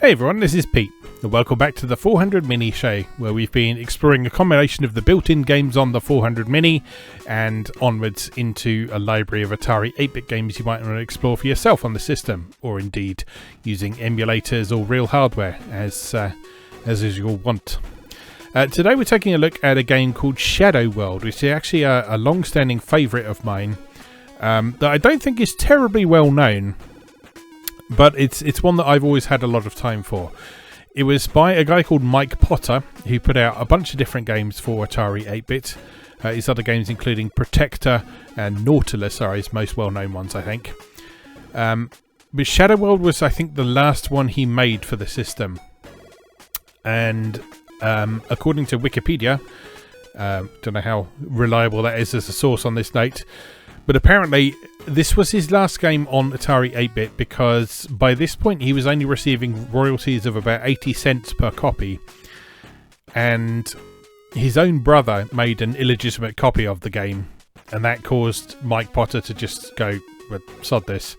Hey everyone, this is Pete, and welcome back to the 400 Mini show, where we've been exploring a combination of the built-in games on the 400 Mini and onwards into a library of Atari 8-bit games you might want to explore for yourself on the system, or indeed using emulators or real hardware, as is your want. Today we're taking a look at a game called Shadow World, which is actually a long-standing favourite of mine that I don't think is terribly well known. But it's one that I've always had a lot of time for. It was by a guy called Mike Potter, who put out a bunch of different games for Atari 8-bit. His other games including Protector and Nautilus are his most well-known ones, I think. But Shadow World was, I think, the last one he made for the system. And according to Wikipedia, don't know how reliable that is as a source on this date, but apparently this was his last game on Atari 8-bit because by this point he was only receiving royalties of about 80 cents per copy, and his own brother made an illegitimate copy of the game, and that caused Mike Potter to just go, well, sod this,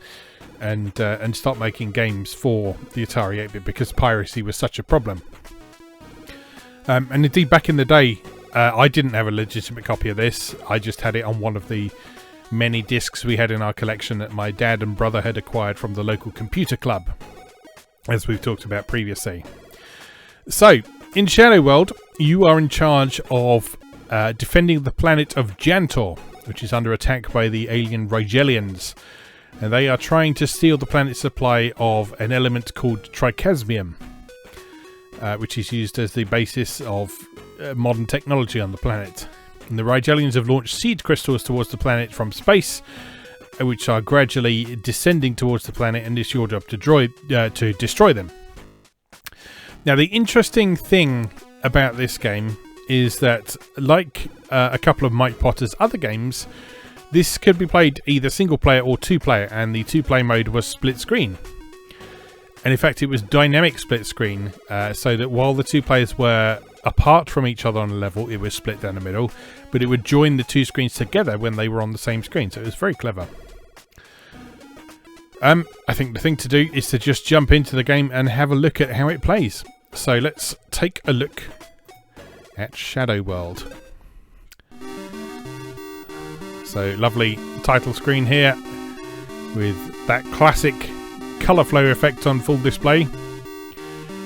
and start making games for the Atari 8-bit because piracy was such a problem. And indeed, back in the day, I didn't have a legitimate copy of this. I just had it on one of the many discs we had in our collection that my dad and brother had acquired from the local computer club, as we've talked about previously. So, in Shadow World, you are in charge of defending the planet of Jantor, which is under attack by the alien Rigelians, and they are trying to steal the planet's supply of an element called trichasmium, which is used as the basis of modern technology on the planet. And the Rigelians have launched seed crystals towards the planet from space, which are gradually descending towards the planet, and it's your job to destroy them. Now, the interesting thing about this game is that, like a couple of Mike Potter's other games, this could be played either single player or two player, and the two player mode was split screen. And in fact, it was dynamic split screen, so that while the two players were apart from each other on a level, it was split down the middle, but it would join the two screens together when they were on the same screen, so it was very clever. I think the thing to do is to just jump into the game and have a look at how it plays. So let's take a look at Shadow World. So lovely title screen here with that classic colour flow effect on full display.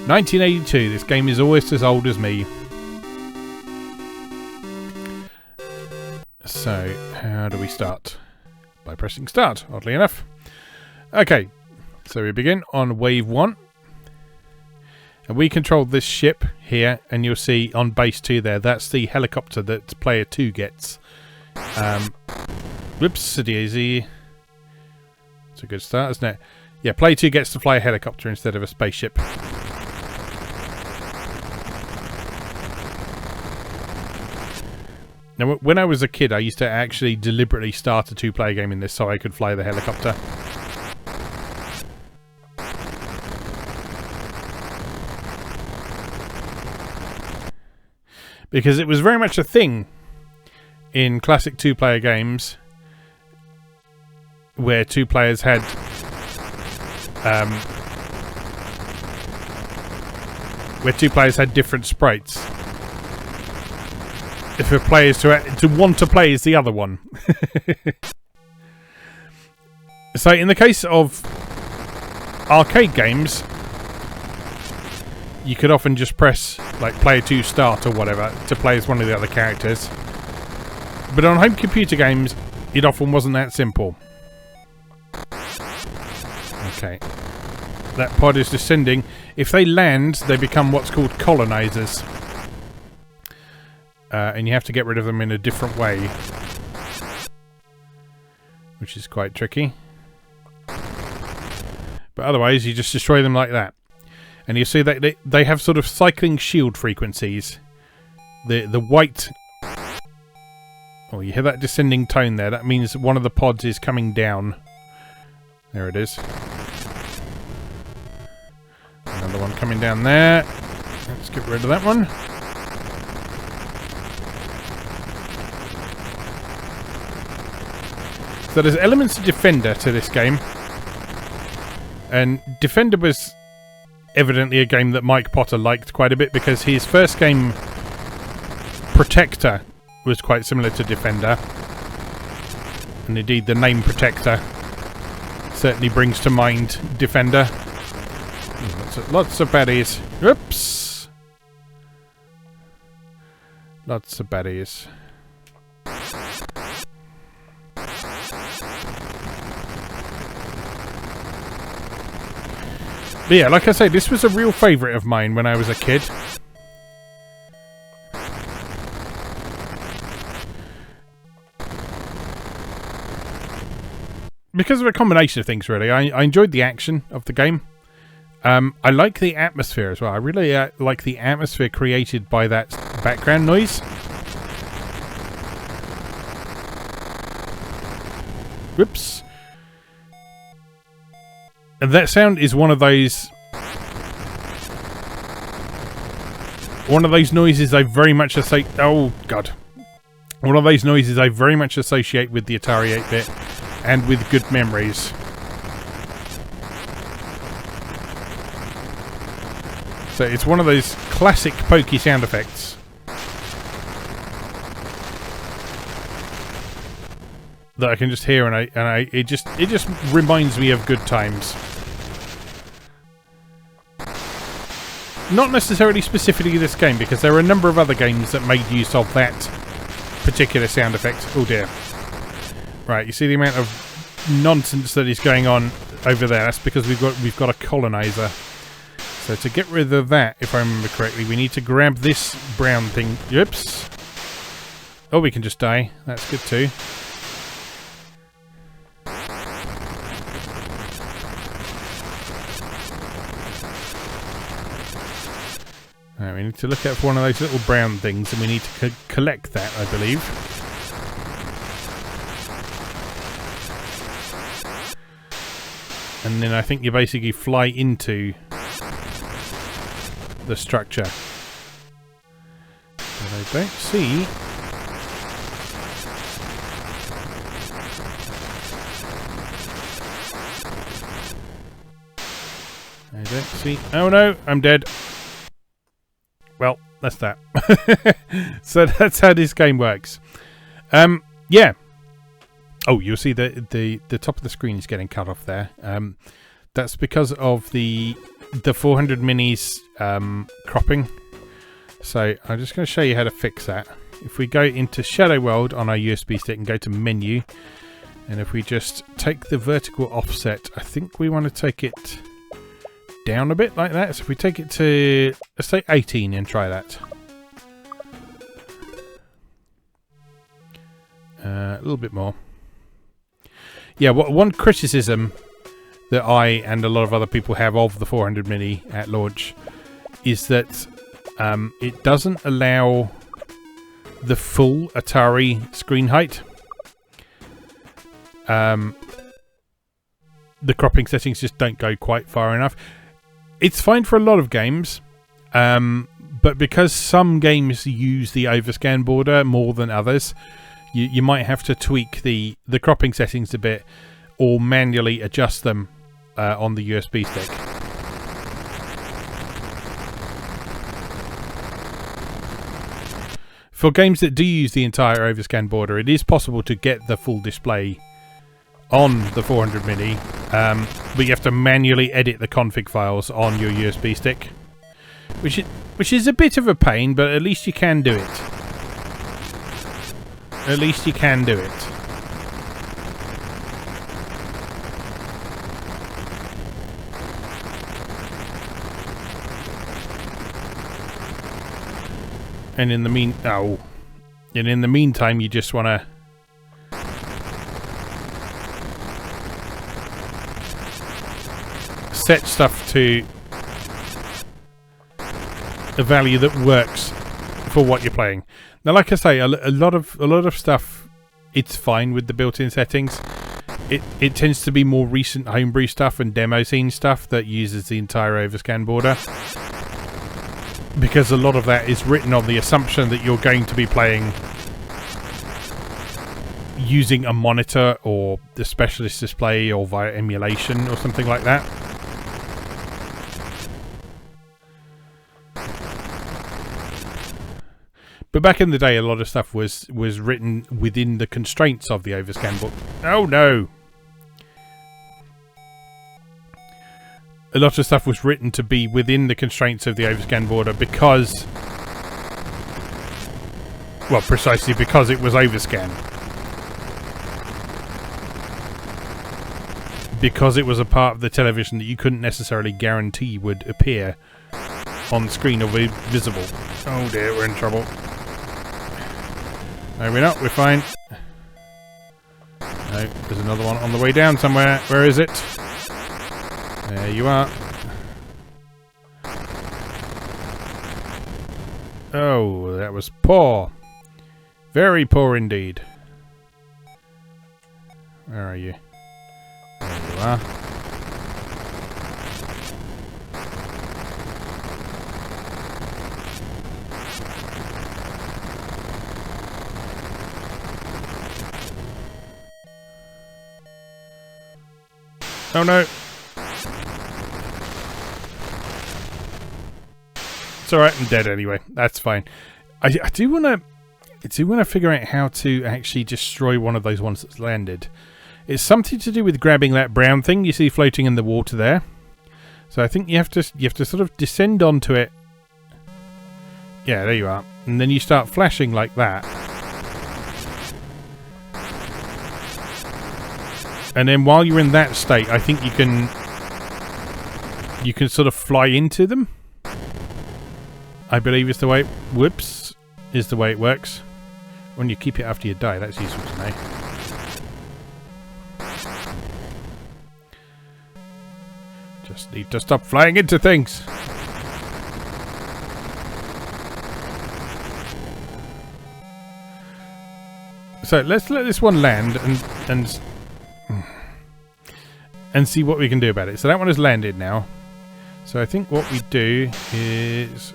1982, this game is almost as old as me. So, how do we start? By pressing start, oddly enough. Okay, so we begin on wave 1. And we control this ship here, and you'll see on base 2 there, that's the helicopter that player 2 gets. Whoops, daisy. It's a good start, isn't it? Yeah, player 2 gets to fly a helicopter instead of a spaceship. Now, when I was a kid, I used to actually deliberately start a two-player game in this so I could fly the helicopter. Because it was very much a thing in classic two-player games where two players had different sprites. If a player is to want to play as the other one. So in the case of arcade games, you could often just press like player 2 start or whatever to play as one of the other characters. But on home computer games, it often wasn't that simple. Okay. That pod is descending. If they land, they become what's called colonizers. And you have to get rid of them in a different way, which is quite tricky. But otherwise, you just destroy them like that. And you see that they have sort of cycling shield frequencies. The white... Oh, you hear that descending tone there? That means one of the pods is coming down. There it is. Another one coming down there. Let's get rid of that one. So there's elements of Defender to this game. And Defender was evidently a game that Mike Potter liked quite a bit, because his first game, Protector, was quite similar to Defender. And indeed, the name Protector certainly brings to mind Defender. Lots of baddies. Oops! Lots of baddies. But yeah, like I say, this was a real favourite of mine when I was a kid. Because of a combination of things, really. I enjoyed the action of the game. I like the atmosphere as well. I really like the atmosphere created by that background noise. Whoops. And that sound is one of those noises I very much associate. Oh god! One of those noises I very much associate with the Atari 8-bit and with good memories. So it's one of those classic pokey sound effects that I can just hear, and it just reminds me of good times. Not necessarily specifically this game, because there are a number of other games that made use of that particular sound effect. Oh dear. Right, you see the amount of nonsense that is going on over there. That's because we've got a colonizer. So to get rid of that, if I remember correctly, we need to grab this brown thing. Oops. Oh, we can just die. That's good too. Right, we need to look out for one of those little brown things, and we need to collect that, I believe. And then I think you basically fly into the structure. But I don't see... I don't see... Oh no, I'm dead. Well, that's that. So that's how this game works. Yeah. Oh, you'll see the top of the screen is getting cut off there. That's because of the 400 Mini's cropping. So I'm just going to show you how to fix that. If we go into Shadow World on our USB stick and go to Menu, and if we just take the vertical offset, I think we want to take it down a bit like that. So if we take it to, let's say 18 and try that. A little bit more. Yeah, one criticism that I and a lot of other people have of the 400 Mini at launch is that it doesn't allow the full Atari screen height. The cropping settings just don't go quite far enough. It's fine for a lot of games, but because some games use the overscan border more than others, you might have to tweak the cropping settings a bit, or manually adjust them on the USB stick. For games that do use the entire overscan border, it is possible to get the full display on the 400 Mini, but you have to manually edit the config files on your USB stick, which is a bit of a pain, but at least you can do it. At least you can do it. And in the meantime, you just want to set stuff to a value that works for what you're playing. Now, like I say, a lot of stuff, it's fine with the built-in settings. It tends to be more recent homebrew stuff and demo scene stuff that uses the entire overscan border, because a lot of that is written on the assumption that you're going to be playing using a monitor or the specialist display or via emulation or something like that. But back in the day, a lot of stuff was written within the constraints of the overscan board. Oh no! A lot of stuff was written to be within the constraints of the overscan border because... well, precisely because it was overscan. Because it was a part of the television that you couldn't necessarily guarantee would appear on screen or be visible. Oh dear, we're in trouble. No, we're not. We're fine. No, there's another one on the way down somewhere. Where is it? There you are. Oh, that was poor. Very poor indeed. Where are you? There you are. Oh no! It's alright, I'm dead anyway. That's fine. I do want to figure out how to actually destroy one of those ones that's landed. It's something to do with grabbing that brown thing you see floating in the water there. So I think you have to sort of descend onto it. Yeah, there you are. And then you start flashing like that. And then while you're in that state, I think you can sort of fly into them. I believe is the way. Whoops, is the way it works. When you keep it after you die, that's useful to know. Just need to stop flying into things. So let's let this one land and see what we can do about it. So that one has landed now. So I think what we do is...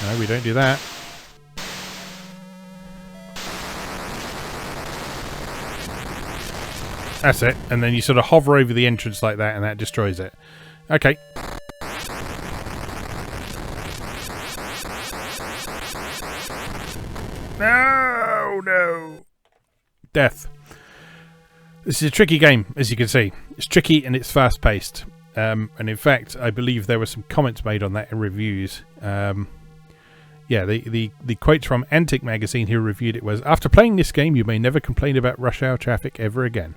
no, we don't do that. That's it. And then you sort of hover over the entrance like that and that destroys it. Okay. No, no. Death. This is a tricky game, as you can see. It's tricky and it's fast-paced. And in fact, I believe there were some comments made on that in reviews. Yeah, the quotes from Antic Magazine who reviewed it was, "After playing this game, you may never complain about rush hour traffic ever again."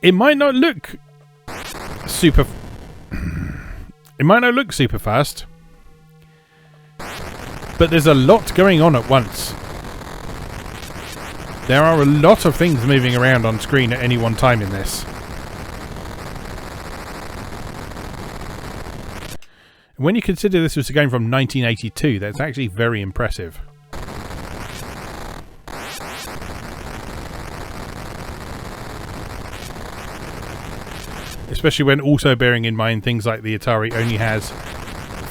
It might not look super... it might not look super fast. But there's a lot going on at once. There are a lot of things moving around on screen at any one time in this. When you consider this was a game from 1982, that's actually very impressive. Especially when also bearing in mind things like the Atari only has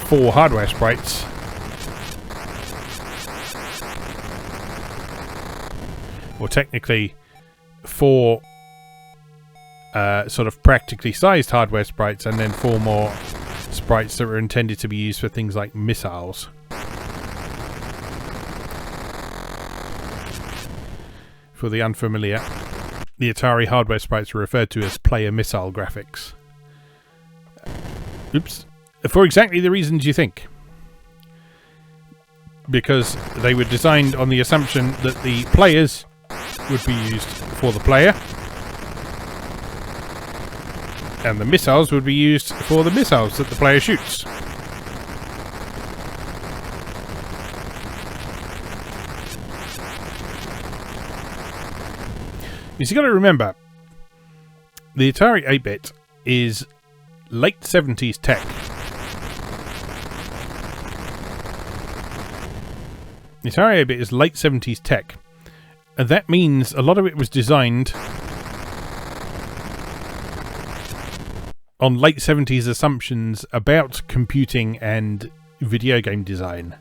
4 hardware sprites. Or technically 4 sort of practically sized hardware sprites and then 4 more sprites that were intended to be used for things like missiles. For the unfamiliar, the Atari hardware sprites were referred to as player missile graphics. Oops. For exactly the reasons you think. Because they were designed on the assumption that the players would be used for the player, and the missiles would be used for the missiles that the player shoots. You've got to remember, the Atari 8-bit is late 70s tech. The Atari 8-bit is late 70s tech. And that means a lot of it was designed on late 70s assumptions about computing and video game design.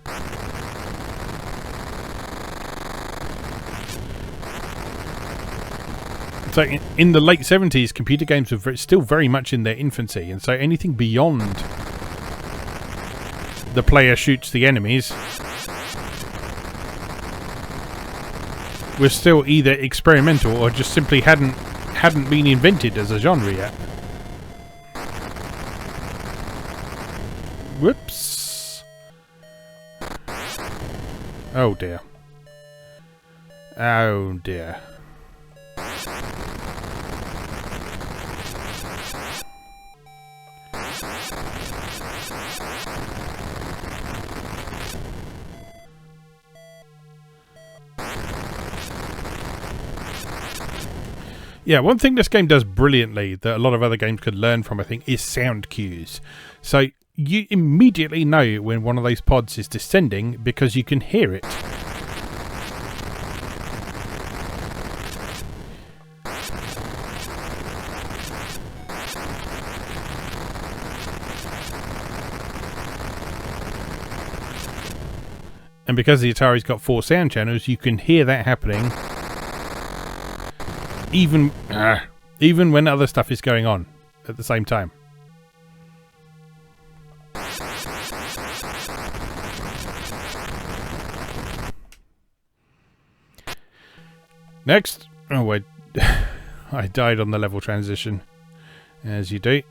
So in the late 70s, computer games were still very much in their infancy, and so anything beyond the player shoots the enemies was still either experimental or just simply hadn't been invented as a genre yet. Whoops. Oh dear. Oh dear. Yeah, one thing this game does brilliantly that a lot of other games could learn from, I think, is sound cues. So you immediately know when one of those pods is descending because you can hear it. And because the Atari's got 4 sound channels, you can hear that happening even when other stuff is going on at the same time. Next. Oh wait. I died on the level transition, as you do.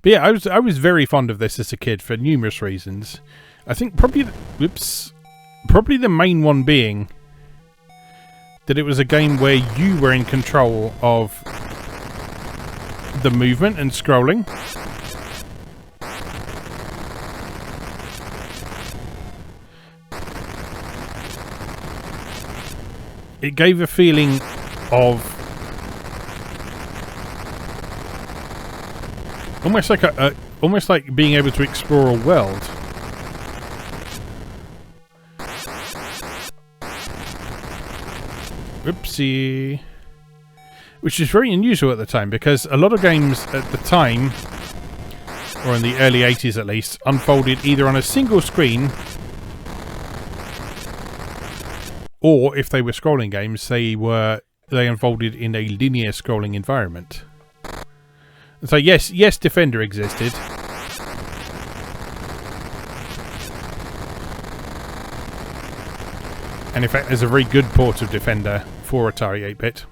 But yeah, I was very fond of this as a kid for numerous reasons. I think probably the main one being that it was a game where you were in control of the movement and scrolling. It gave a feeling of almost like being able to explore a world. Whoopsie. Which is very unusual at the time, because a lot of games at the time, or in the early 80s at least, unfolded either on a single screen, or if they were scrolling games, they unfolded in a linear scrolling environment. So yes, Defender existed. And in fact, there's a very good port of Defender for Atari 8-bit.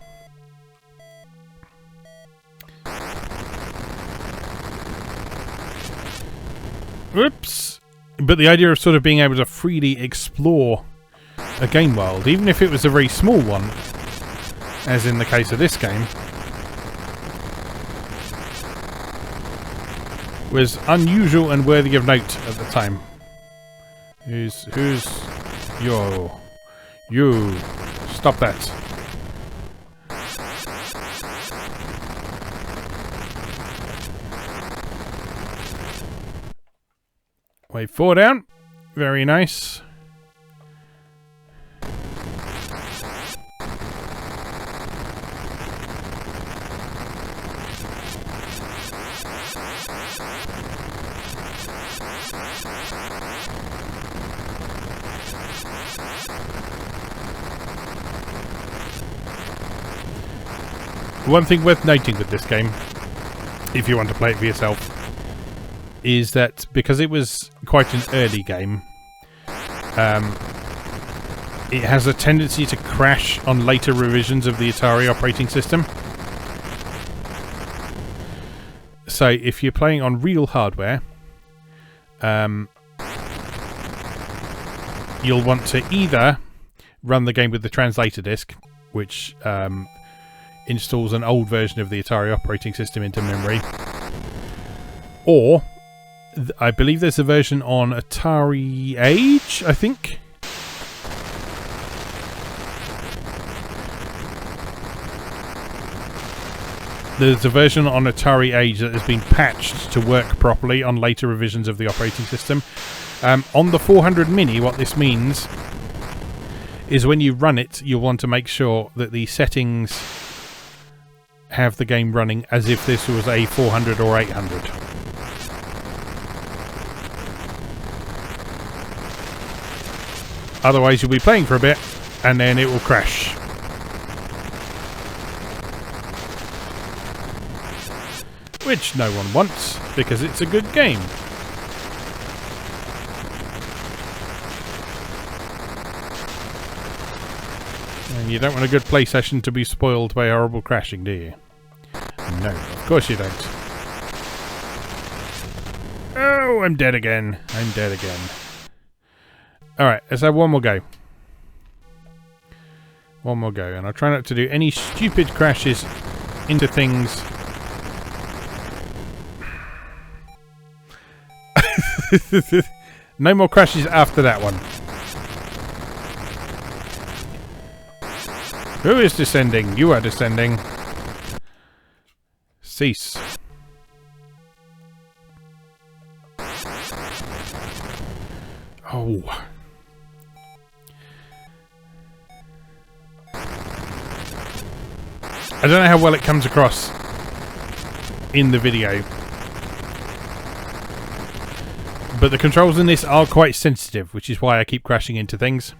Whoops! But the idea of sort of being able to freely explore a game world, even if it was a very small one, as in the case of this game, was unusual and worthy of note at the time. Who's you? Stop that. Wave 4 down. Very nice. One thing worth noting with this game, if you want to play it for yourself, is that because it was quite an early game, it has a tendency to crash on later revisions of the Atari operating system. So if you're playing on real hardware, you'll want to either run the game with the translator disc, which installs an old version of the Atari operating system into memory, or I believe there's a version on Atari Age, I think. There's a version on Atari Age that has been patched to work properly on later revisions of the operating system. On the 400 Mini, what this means is when you run it, you'll want to make sure that the settings have the game running as if this was a 400 or 800. Otherwise you'll be playing for a bit and then it will crash. Which no one wants because it's a good game. And you don't want a good play session to be spoiled by horrible crashing, do you? No, of course you don't. Oh, I'm dead again. I'm dead again. Alright, let's have one more go. One more go. And I'll try not to do any stupid crashes into things. No more crashes after that one. Who is descending? You are descending. Cease. Oh. I don't know how well it comes across in the video, but the controls in this are quite sensitive, which is why I keep crashing into things.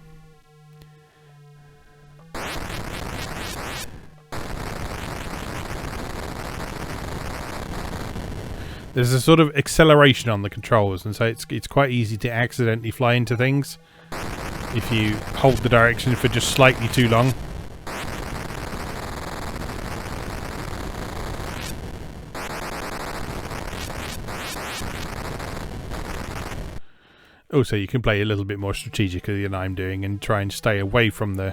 There's a sort of acceleration on the controls, and so it's quite easy to accidentally fly into things if you hold the direction for just slightly too long. Also, you can play a little bit more strategically than I'm doing and try and stay away from the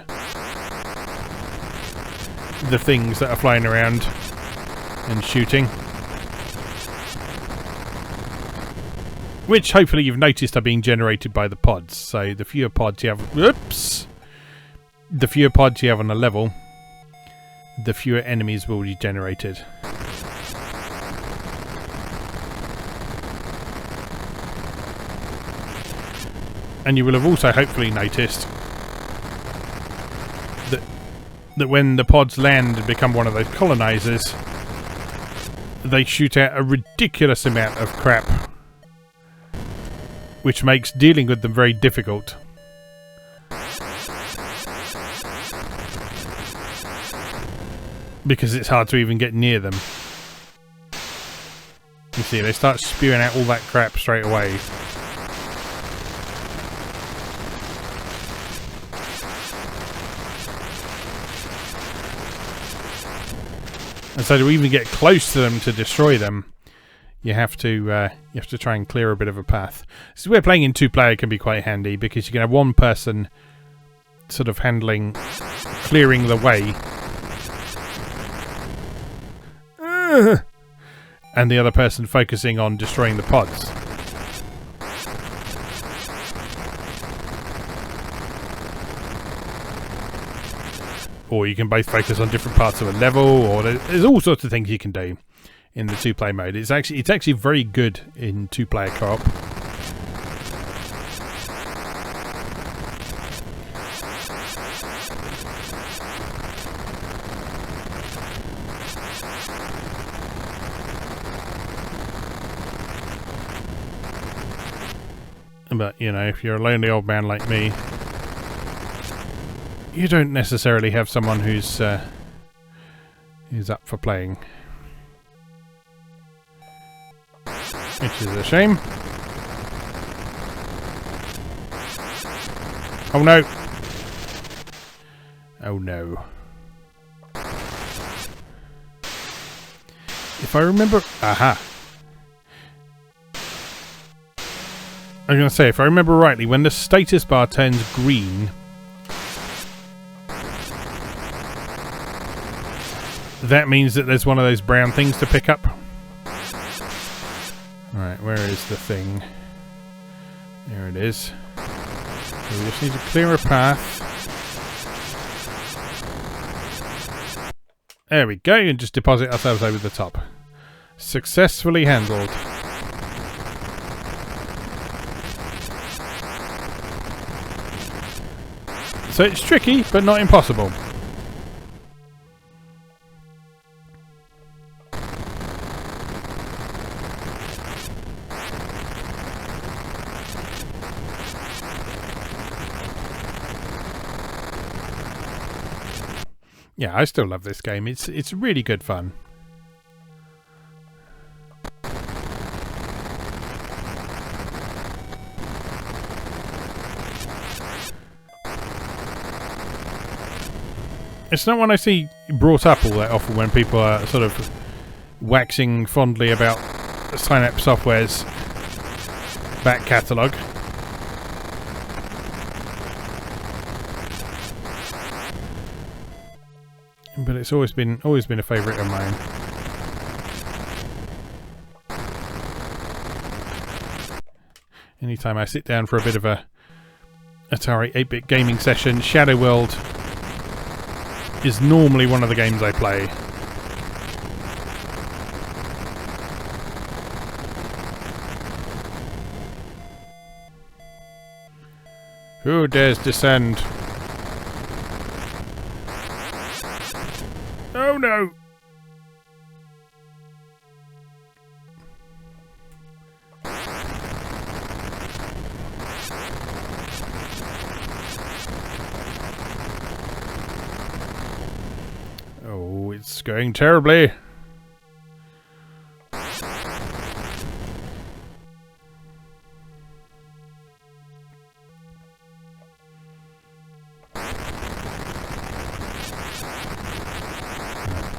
things that are flying around and shooting. Which, hopefully, you've noticed are being generated by the pods. So, the fewer pods you have... Oops! The fewer pods you have on a level, the fewer enemies will be generated. And you will have also hopefully noticed that when the pods land and become one of those colonizers, they shoot out a ridiculous amount of crap, which makes dealing with them very difficult. Because it's hard to even get near them. You see, they start spewing out all that crap straight away. And so to even get close to them to destroy them, you have to try and clear a bit of a path. So where playing in two-player can be quite handy, because you can have one person sort of clearing the way, and the other person focusing on destroying the pods. Or you can both focus on different parts of a level, or there's all sorts of things you can do in the two-player mode. It's actually very good in two-player co-op. But, you know, if you're a lonely old man like me, you don't necessarily have someone who's up for playing. Which is a shame. Oh no! Oh no. If I remember... Aha! I was going to say, if I remember rightly, when the status bar turns green, that means that there's one of those brown things to pick up. Right, where is the thing? There it is. So we just need to clear a path. There we go, and just deposit ourselves over the top. Successfully handled. So it's tricky, but not impossible. Yeah, I still love this game. It's really good fun. It's not one I see brought up all that often when people are sort of waxing fondly about Synapse Software's back catalogue. But it's always been a favourite of mine. Anytime I sit down for a bit of a Atari 8-bit gaming session, Shadow World is normally one of the games I play. Who dares descend? Oh no! Oh, it's going terribly.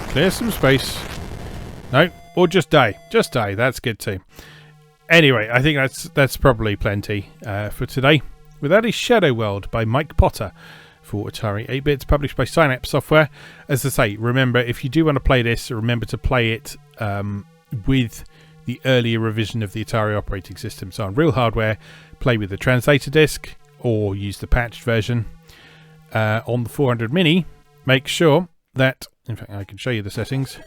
Clear some space. No, or just die. Just die. That's good too. Anyway, I think that's probably plenty for today. Well, that is Shadow World by Mike Potter for Atari 8-bits, published by Synapse Software. As I say, remember, if you do want to play this, remember to play it with the earlier revision of the Atari operating system. So on real hardware, play with the translator disc or use the patched version. On the 400 Mini, make sure that... In fact, I can show you the settings.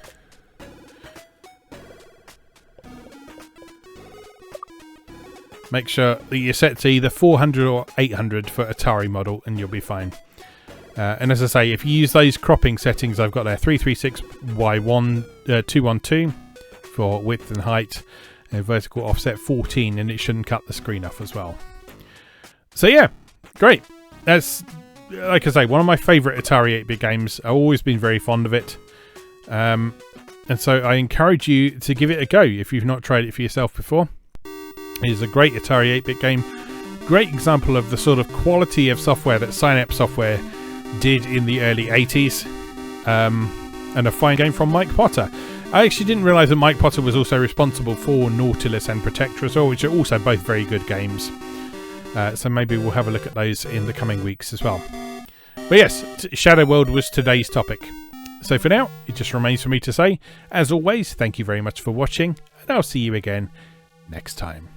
Make sure that you're set to either 400 or 800 for Atari model and you'll be fine. And as I say, if you use those cropping settings I've got there, 336x212 for width and height, vertical offset 14, and it shouldn't cut the screen off as well. So yeah, great. That's... Like I say, one of my favourite Atari 8-bit games. I've always been very fond of it. And so I encourage you to give it a go if you've not tried it for yourself before. It is a great Atari 8-bit game. Great example of the sort of quality of software that Synapse Software did in the early 80s. And a fine game from Mike Potter. I actually didn't realise that Mike Potter was also responsible for Nautilus and Protector as well, which are also both very good games. So maybe we'll have a look at those in the coming weeks as well. But yes, Shadow World was today's topic. So for now, it just remains for me to say, as always, thank you very much for watching, and I'll see you again next time.